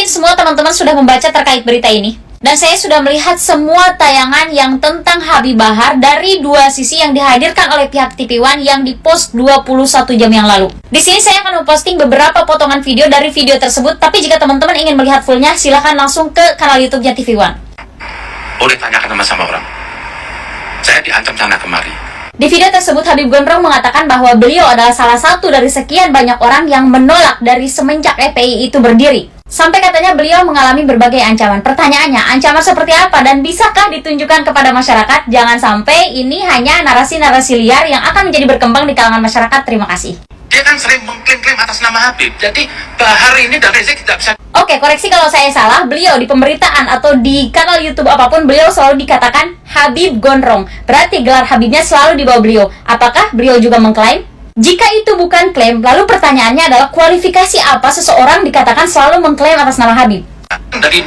Yakin semua teman-teman sudah membaca terkait berita ini. Dan saya sudah melihat semua tayangan yang tentang Habib Bahar dari dua sisi yang dihadirkan oleh pihak TV One yang dipost 21 jam yang lalu. Di sini saya akan memposting beberapa potongan video dari video tersebut, tapi jika teman-teman ingin melihat fullnya, silahkan langsung ke kanal YouTube-nya TV One. Boleh tanyakan sama orang. Saya diancam sana kemari. Di video tersebut, Habib Gondrong mengatakan bahwa beliau adalah salah satu dari sekian banyak orang yang menolak dari semenjak FPI itu berdiri. Sampai katanya beliau mengalami berbagai ancaman. Pertanyaannya, ancaman seperti apa dan bisakah ditunjukkan kepada masyarakat? Jangan sampai ini hanya narasi-narasi liar yang akan menjadi berkembang di kalangan masyarakat. Terima kasih. Dia kan sering mengklaim-klaim atas nama Habib. Jadi Bahar ini dan Rizik tidak bisa. Oke, koreksi kalau saya salah. Beliau di pemberitaan atau di kanal YouTube apapun, beliau selalu dikatakan Habib Gondrong. Berarti gelar Habibnya selalu di bawah beliau. Apakah beliau juga mengklaim? Jika itu bukan klaim, lalu pertanyaannya adalah kualifikasi apa seseorang dikatakan selalu mengklaim atas nama Habib? Dari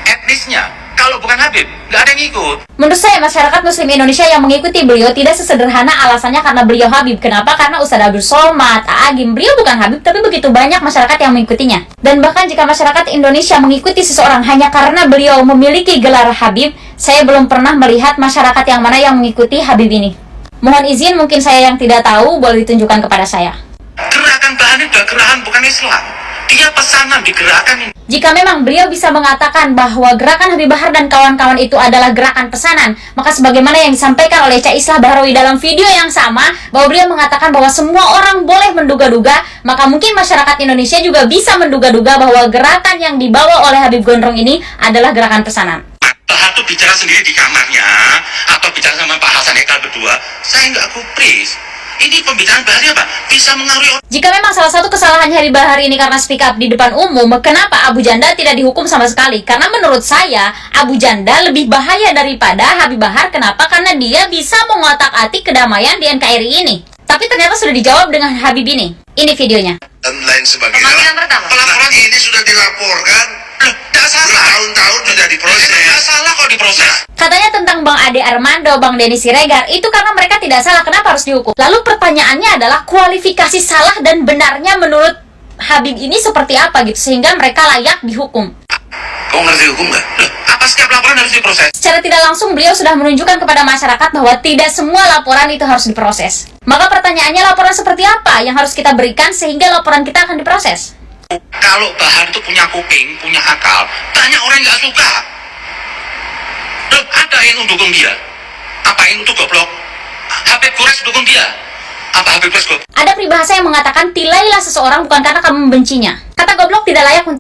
etnisnya, kalau bukan Habib, nggak ada yang ikut. Menurut saya, masyarakat Muslim Indonesia yang mengikuti beliau tidak sesederhana alasannya karena beliau Habib. Kenapa? Karena Ustadz Abdul Somad, Agim, beliau bukan Habib, tapi begitu banyak masyarakat yang mengikutinya. Dan bahkan jika masyarakat Indonesia mengikuti seseorang hanya karena beliau memiliki gelar Habib, saya belum pernah melihat masyarakat yang mana yang mengikuti Habib ini. Mohon izin, mungkin saya yang tidak tahu, boleh ditunjukkan kepada saya. Gerakan Bahar ini gerakan bukan Islam. Dia pesanan di gerakan ini. Jika memang beliau bisa mengatakan bahwa gerakan Habib Bahar dan kawan-kawan itu adalah gerakan pesanan, maka sebagaimana yang disampaikan oleh Cak Islah Bahrawi dalam video yang sama, bahwa beliau mengatakan bahwa semua orang boleh menduga-duga, maka mungkin masyarakat Indonesia juga bisa menduga-duga bahwa gerakan yang dibawa oleh Habib Gondrong ini adalah gerakan pesanan. Bahar tuh bicara sendiri di kamarnya, atau bicara sama Pak Hasan Hekal berdua, saya nggak gubris. Ini pembicaraan Bahar apa? Bisa mengaruhi orang. Jika memang salah satu kesalahan Habib Bahar ini karena speak up di depan umum, kenapa Abu Janda tidak dihukum sama sekali? Karena menurut saya, Abu Janda lebih bahaya daripada Habib Bahar. Kenapa? Karena dia bisa mengotak-atik kedamaian di NKRI ini. Tapi ternyata sudah dijawab dengan Habib ini. Ini videonya. Dan lain sebagainya. Pemanggilan pertama. Pelaporan ini sudah dilaporkan. Tidak salah. Bertahun-tahun sudah diproses. Tidak salah kok diproses. Katanya tentang Bang Ade Armando, Bang Denny Siregar, itu karena mereka tidak salah, kenapa harus dihukum? Lalu pertanyaannya adalah kualifikasi salah dan benarnya menurut Habib ini seperti apa gitu, sehingga mereka layak dihukum. Kau ngerti hukum nggak? Apa setiap laporan harus diproses? Secara tidak langsung beliau sudah menunjukkan kepada masyarakat bahwa tidak semua laporan itu harus diproses. Maka pertanyaannya, laporan seperti apa yang harus kita berikan sehingga laporan kita akan diproses? Kalau Bahar itu punya kuping, punya akal, banyak orang yang nggak suka. Loh, ada yang mendukung dia. Apa yang itu goblok? Habib Quraisy dukung dia. Apa Habib Quraisy goblok? Ada peribahasa yang mengatakan tilailah seseorang bukan karena kamu membencinya. Kata goblok tidak layak untuk